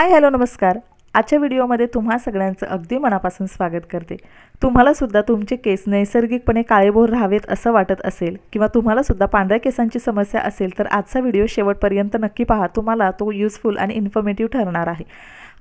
Hi hello नमस्कार। आजच्या व्हिडिओमध्ये तुम्हा सगळ्यांचं अगदी मनापासून स्वागत करते। तुम्हाला सुद्धा तुमचे केस नैसर्गिकपणे काळेभोर राहावेत असं वाटत असेल किंवा तुम्हाला सुद्धा पांढऱ्या केसांची समस्या असेल तर आजचा व्हिडिओ शेवटपर्यंत नक्की पहा, तुम्हाला तो युजफुल आणि इन्फॉर्मेटिव्ह ठरणार आहे।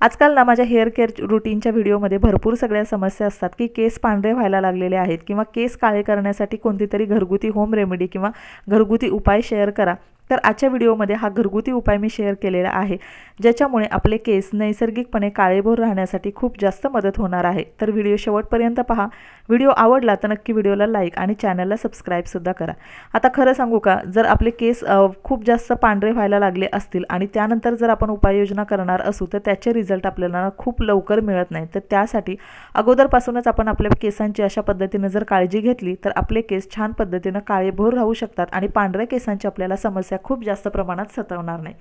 आजकाल ना माझ्या हेअर केअर रूटीनच्या व्हिडिओमध्ये भरपूर सगळ्या समस्या असतात की केस पांढरे व्हायला लागलेले आहेत किंवा केस काळे करण्यासाठी कोणतीतरी घरगुती होम रेमेडी किंवा घरगुती उपाय शेअर करा। तर आजच्या व्हिडिओमध्ये हा घरगुती उपाय मी शेअर केलेला आहे ज्याच्यामुळे आपले केस नैसर्गिकपणे काळेभोर राहण्यासाठी खूप जास्त मदत होणार आहे। तर व्हिडिओ शेवटपर्यंत पहा। व्हिडिओ आवडला तर नक्की व्हिडिओला लाईक आणि चॅनलला सबस्क्राइब सुद्धा करा। आता खरं सांगू का, जर आपले केस खूप जास्त पांढरे व्हायला लागले असतील आणि त्यानंतर जर आपण उपाययोजना करणार असू तर त्याचे रिझल्ट आपल्याला खूप लवकर मिळत नाही। तर त्यासाठी अगोदरपासूनच आपण आपल्या केसांची अशा पद्धतीने जर काळजी घेतली तर आपले केस छान पद्धतीने काळेभोर राहू शकतात आणि पांढऱ्या केसांची आपल्याला समस्या खूप जास्त प्रमाणात सतावणार नाही।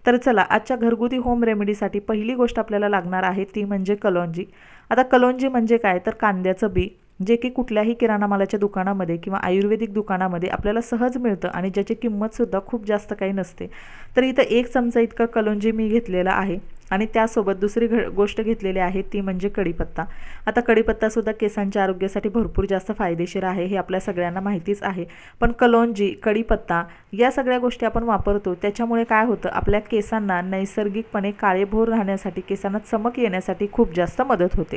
तर चला, आजच्या घरगुती होम रेमेडीसाठी पहिली गोष्ट आपल्याला लागणार आहे ती म्हणजे कलोंजी। आता कलोंजी म्हणजे काय तर कांद्याचं बी, जे की कुठल्याही किराणा मालाच्या दुकानामध्ये किंवा आयुर्वेदिक दुकानामध्ये आपल्याला सहज मिळतं आणि ज्याची किंमत सुद्धा खूप जास्त काही नसते। तर इथं 1 चमचा इतका कलोंजी मी घेतलेला आहे आणि त्यासोबत दुसरी गोष्ट घेतलेली आहे ती म्हणजे कढीपत्ता। आता कढीपत्ता सुद्धा केसांच्या आरोग्यासाठी भरपूर जास्त फायदेशीर आहे, हे आपल्या सगळ्यांना माहितीच आहे। पण कलोंजी, कढीपत्ता या सगळ्या गोष्टी आपण वापरतो त्याच्यामुळे काय होतं, आपल्या केसांना नैसर्गिकपणे काळेभोर राहण्यासाठी, केसांना चमक येण्यासाठी खूप जास्त मदत होते।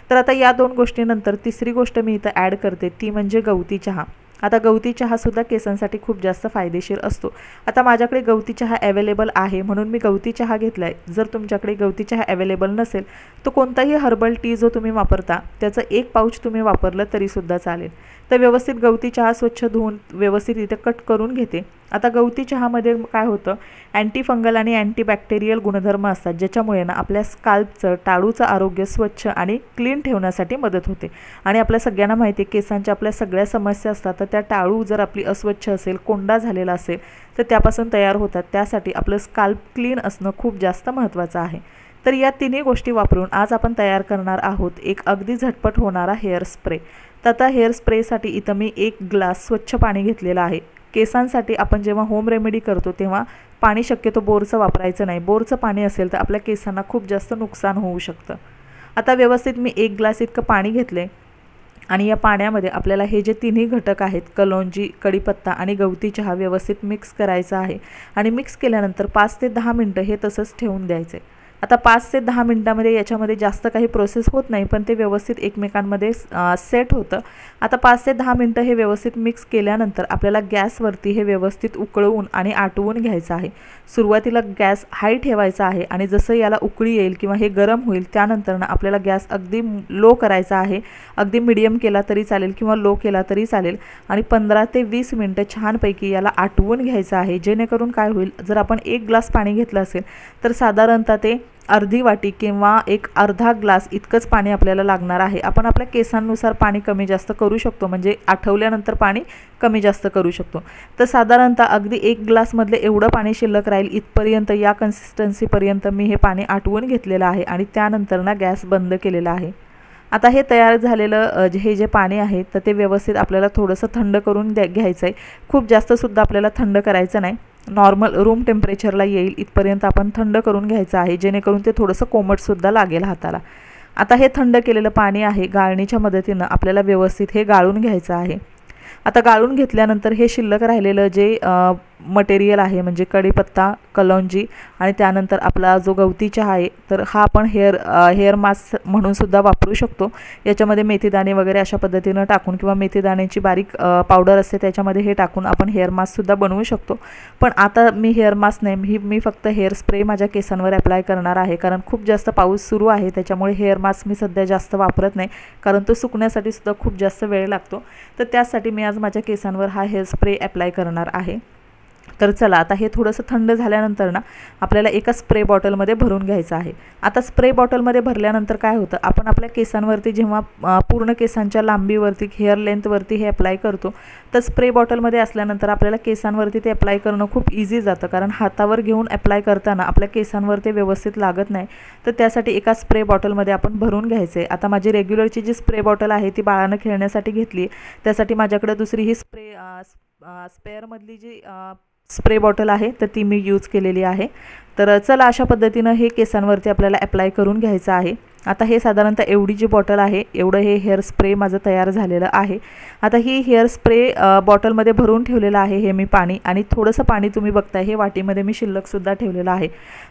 तर आता या 2 गोष्टींनंतर तिसरी गोष्ट मी इथं ॲड करते ती म्हणजे गवती चहा। आता गवती चहा सुद्धा केसांसाठी खूप जास्त फायदेशीर असतो। आता माझ्याकडे गवती चहा अवेलेबल आहे म्हणून मी गवती चहा घेतलाय। जर तुमच्याकडे गवती चहा अवेलेबल नसेल तर कोणताही हर्बल टी जो तुम्ही वापरता त्याचं 1 पाउच तुम्ही वापरलं तरी सुद्धा चालेल। तर व्यवस्थित गवती चहा स्वच्छ धुवून व्यवस्थित इथे कट करून घेते। आता गवती चहामध्ये काय होतं, अँटी फंगल आणि अँटीबॅक्टेरियल गुणधर्म असतात ज्याच्यामुळे ना आपल्या स्काल्पचं, टाळूचं आरोग्य स्वच्छ आणि क्लीन ठेवण्यासाठी मदत होते। आणि आपल्या सगळ्यांना माहिती आहे केसांच्या आपल्या सगळ्या समस्या असतात तर त्या टाळू जर आपली अस्वच्छ असेल, कोंडा झालेला असेल तर त्यापासून तयार होतात। त्यासाठी आपलं स्काल्प क्लीन असणं खूप जास्त महत्त्वाचं आहे। तर या तिन्ही गोष्टी वापरून आज आपण तयार करणार आहोत एक अगदी झटपट होणारा हेअर स्प्रे। तर आता हेअर स्प्रेसाठी इथं मी 1 ग्लास स्वच्छ पाणी घेतलेलं आहे। केसांसाठी आपण जेव्हा होम रेमेडी करतो तेव्हा पाणी शक्यतो बोरचं वापरायचं नाही। बोरचं पाणी असेल तर आपल्या केसांना खूप जास्त नुकसान होऊ शकतं। आता व्यवस्थित मी 1 ग्लास इतकं पाणी घेतले आणि या पाण्यामध्ये आपल्याला हे जे तिन्ही घटक आहेत कलोंजी, कढीपत्ता आणि गवती चहा व्यवस्थित मिक्स करायचं आहे आणि मिक्स केल्यानंतर 5 ते 10 मिनिटं हे तसंच ठेवून द्यायचे। आता 5 ते 10 मिनिटांमध्ये याच्यामध्ये जास्त काही प्रोसेस होत नाही पण ते व्यवस्थित एकमेकांमध्ये सेट होतं। आता 5 ते 10 मिनिटं हे व्यवस्थित मिक्स केल्यानंतर आपल्याला गॅसवरती हे व्यवस्थित उकळवून आणि आटवून घ्यायचं आहे। सुरुवातीला गॅस हाय ठेवायचा आहे आणि जसं याला उकळी येईल किंवा हे गरम होईल त्यानंतर ना आपल्याला गॅस अगदी लो करायचा आहे। अगदी मीडियम केला तरी चालेल किंवा लो केला तरी चालेल आणि 15 ते 20 मिनिटं छानपैकी याला आटवून घ्यायचं आहे। जेणेकरून काय होईल, जर आपण 1 ग्लास पाणी घेतलं असेल तर साधारणतः ते अर्धी वाटी किंवा एक अर्धा ग्लास इतकंच पाणी आपल्याला लागणार आहे। आपण आपल्या केसांनुसार पाणी कमी जास्त करू शकतो, म्हणजे आठवल्यानंतर पाणी कमी जास्त करू शकतो। तर साधारणतः अगदी 1 ग्लासमधले एवढं पाणी शिल्लक राहील इथपर्यंत, या कन्सिस्टन्सीपर्यंत मी हे पाणी आटवून घेतलेलं आहे आणि त्यानंतर ना गॅस बंद केलेला आहे। आता हे तयार झालेलं हे जे पाणी आहे तर ते व्यवस्थित आपल्याला थोडंसं थंड करून घ्यायचं आहे। खूप जास्त सुद्धा आपल्याला थंड करायचं नाही, नॉर्मल रूम टेम्परेचरला येईल इथपर्यंत आपण थंड करून घ्यायचं आहे जेणेकरून ते थोडंसं कोमटसुद्धा लागेल हाताला। आता हे थंड केलेलं पाणी आहे गाळणीच्या मदतीनं आपल्याला व्यवस्थित हे गाळून घ्यायचं आहे। आता गाळून घेतल्यानंतर हे शिल्लक राहिलेलं जे मटेरियल आहे म्हणजे कढीपत्ता, कलोंजी आणि त्यानंतर आपला जो गवती चहा आहे तर हा आपण हेअर मास्क म्हणून सुद्धा वापरू शकतो। याच्यामध्ये मेथीदाणे वगैरे अशा पद्धतीनं टाकून किंवा मेथीदाण्याची बारीक पावडर असते त्याच्यामध्ये हे टाकून आपण हेअर मास्क सुद्धा बनवू शकतो। पण आता मी हेअर मास्क नाही, मी फक्त हेअर स्प्रे माझ्या केसांवर अप्लाय करणार आहे कारण खूप जास्त पाऊस सुरू आहे त्याच्यामुळे हेअर मास्क मी सध्या जास्त वापरत नाही कारण तो सुकण्यासाठी सुद्धा खूप जास्त वेळ लागतो। तर त्यासाठी मी आज माझ्या केसांवर हा हेअर स्प्रे अप्लाय करणार आहे। तर चला, आता हे थोडंसं थंड झाल्यानंतर ना आपल्याला एका स्प्रे बॉटलमध्ये भरून घ्यायचं आहे। आता स्प्रे बॉटलमध्ये भरल्यानंतर काय होतं, आपण आपल्या केसांवरती जेव्हा पूर्ण केसांच्या लांबीवरती, हेअर लेंथवरती हे अप्लाय करतो तर स्प्रे बॉटलमध्ये असल्यानंतर आपल्याला केसांवरती ते अप्लाय करणं खूप इझी जातं कारण हातावर घेऊन अप्लाय करताना आपल्या केसांवर ते व्यवस्थित लागत नाही। तर त्यासाठी एका स्प्रे बॉटलमध्ये आपण भरून घ्यायचं आहे। आता माझी रेग्युलरची जी स्प्रे बॉटल आहे ती बाळानं खेळण्यासाठी घेतली, त्यासाठी माझ्याकडे दुसरी ही स्पेअरमधली जी स्प्रे बॉटल आहे तर ती मी यूज केलेली आहे। तर चला अशा पद्धतीनं हे केसांवरती आपल्याला अप्लाय करून घ्यायचं आहे। आता हे साधारणतः एवढी जी बॉटल आहे एवढं हे हेअर स्प्रे माझं तयार झालेलं आहे। आता ही हेअर स्प्रे बॉटलमध्ये भरून ठेवलेलं आहे हे मी पाणी, आणि थोडंसं पाणी तुम्ही बघताय हे वाटीमध्ये मी शिल्लकसुद्धा ठेवलेलं आहे।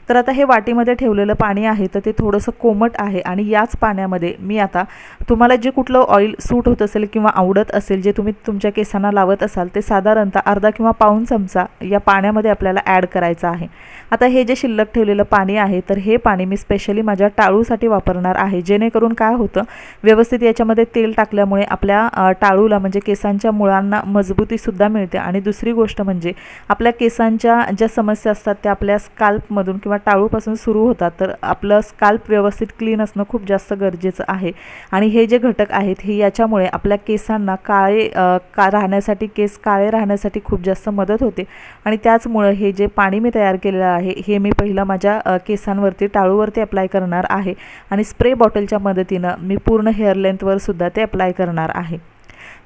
तर आता हे वाटीमध्ये ठेवलेलं पाणी आहे तर ते थोडंसं कोमट आहे, आणि याच पाण्यामध्ये मी आता तुम्हाला जे कुठलं ऑइल सूट होत असेल किंवा आवडत असेल, जे तुम्ही तुमच्या केसांना लावत असाल, ते साधारणतः अर्धा किंवा पाऊण चमचा या पाण्यामध्ये आपल्याला ॲड करायचं आहे। आता हे जे शिल्लक ठेवलेलं पाणी आहे तर हे पाणी मी स्पेशली माझ्या टाळूसाठी वापरणार आहे, जेणेकरून काय होतं व्यवस्थित याच्यामध्ये तेल टाकल्यामुळे आपल्या टाळूला म्हणजे केसांच्या मुळांना मजबूतीसुद्धा मिळते, आणि दुसरी गोष्ट म्हणजे आपल्या केसांच्या ज्या समस्या असतात त्या आपल्या स्काल्पमधून किंवा टाळूपासून सुरू होतात, तर आपलं स्काल्प व्यवस्थित क्लीन असणं खूप जास्त गरजेचं आहे। आणि हे जे घटक आहेत हे याच्यामुळे आपल्या केसांना राहण्यासाठी, केस काळे राहण्यासाठी खूप जास्त मदत होते। आणि त्याचमुळे हे जे पाणी मी तयार केलेलं आहे हे मी पहिलं माझ्या केसांवरती टाळूवरती अप्लाय करणार आहे, आणि स्प्रे बॉटलच्या मदतीनं मी पूर्ण हेअर लेंथवर सुद्धा ते अप्लाय करणार आहे।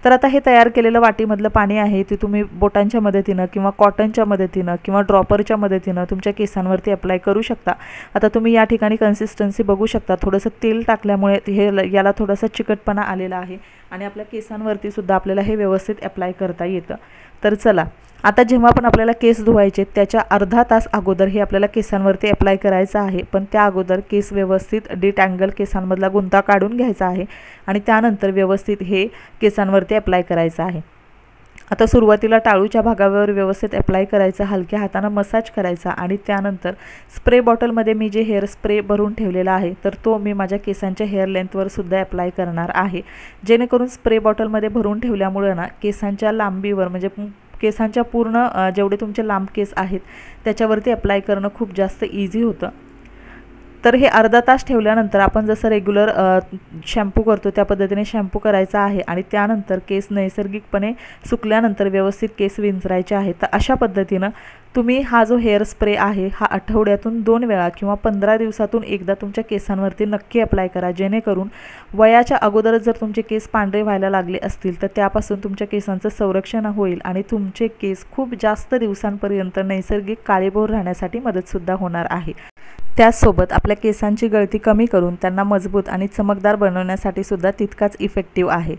तर आता हे तयार केलेलं वाटीमधलं पाणी आहे ते तुम्ही बोटांच्या मदतीनं किंवा कॉटनच्या मदतीनं किंवा ड्रॉपरच्या मदतीनं तुमच्या केसांवरती अप्लाय करू शकता। आता तुम्ही या ठिकाणी कन्सिस्टन्सी बघू शकता, थोडंसं तेल टाकल्यामुळे हे याला थोडासा चिकटपणा आलेला आहे, आणि आपल्या केसांवरती सुद्धा आपल्याला हे व्यवस्थित अप्लाय करता येतं। तर चला आता जेव्हा पण आपल्याला केस धुवायचे त्याच्या अर्धा तास अगोदर हे आपल्याला केसांवरती अप्लाय करायचं आहे, पण त्या अगोदर केस व्यवस्थित डिटँगल केसांमधला गुंता काढून घ्यायचा आहे, आणि त्यानंतर व्यवस्थित हे केसांवरती अप्लाय करायचं आहे। आता सुरुवातीला टाळूच्या भागावर व्यवस्थित अप्लाय करायचा, हलक्या हाताने मसाज करायचा, आणि त्यानंतर स्प्रे बॉटलमध्ये मी जे हेअर स्प्रे भरून ठेवलेला आहे तर तो मी माझ्या केसांच्या हेअर लेंथवर सुद्धा अप्लाय करणार आहे, जेणेकरून स्प्रे बॉटलमध्ये भरून ठेवल्यामुळे ना केसांच्या लांबीवर म्हणजे केसांच्या पूर्ण जेवढे तुमचे लांब केस आहेत त्याच्यावरती अप्लाय करणं खूप जास्त इझी होतं। तर हे अर्धा तास ठेवल्यानंतर आपण जसं रेग्युलर शॅम्पू करतो त्या पद्धतीने शॅम्पू करायचा आहे, आणि त्यानंतर केस नैसर्गिकपणे सुकल्यानंतर व्यवस्थित केस विंचरायचे आहेत। तर अशा पद्धतीनं तुम्ही हा जो हेअर स्प्रे आहे हा आठवड्यातून 2 वेळा किंवा 15 दिवसातून एकदा तुमच्या केसांवरती नक्की अप्लाय करा, जेणेकरून वयाच्या अगोदरच जर तुमचे केस पांढरे व्हायला लागले असतील तर त्यापासून तुमच्या केसांचं संरक्षण होईल, आणि तुमचे केस खूप जास्त दिवसांपर्यंत नैसर्गिक काळेभोर राहण्यासाठी मदतसुद्धा होणार आहे। त्याचसोबत आपल्या केसांची गळती कमी करून त्यांना मजबूत आणि चमकदार बनवण्यासाठी सुद्धा तितकाच इफेक्टिव्ह आहे।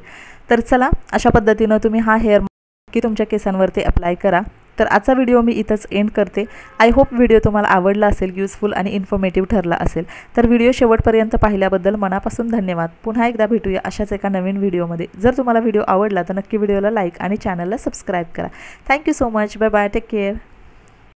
तर चला अशा पद्धतीनं तुम्ही हा हेअर की तुमच्या केसांवरती अप्लाय करा। तर आजचा व्हिडिओ मी इथंच एंड करते। आय होप व्हिडिओ तुम्हाला आवडला असेल, युजफुल आणि इन्फॉर्मेटिव्ह ठरला असेल। तर व्हिडिओ शेवटपर्यंत पाहिल्याबद्दल मनापासून धन्यवाद। पुन्हा एकदा भेटूया अशाच एका नवीन व्हिडिओमध्ये। जर तुम्हाला व्हिडिओ आवडला तर नक्की व्हिडिओला लाईक आणि चॅनलला सबस्क्राईब करा। Thank you so much. Bye bye, take care.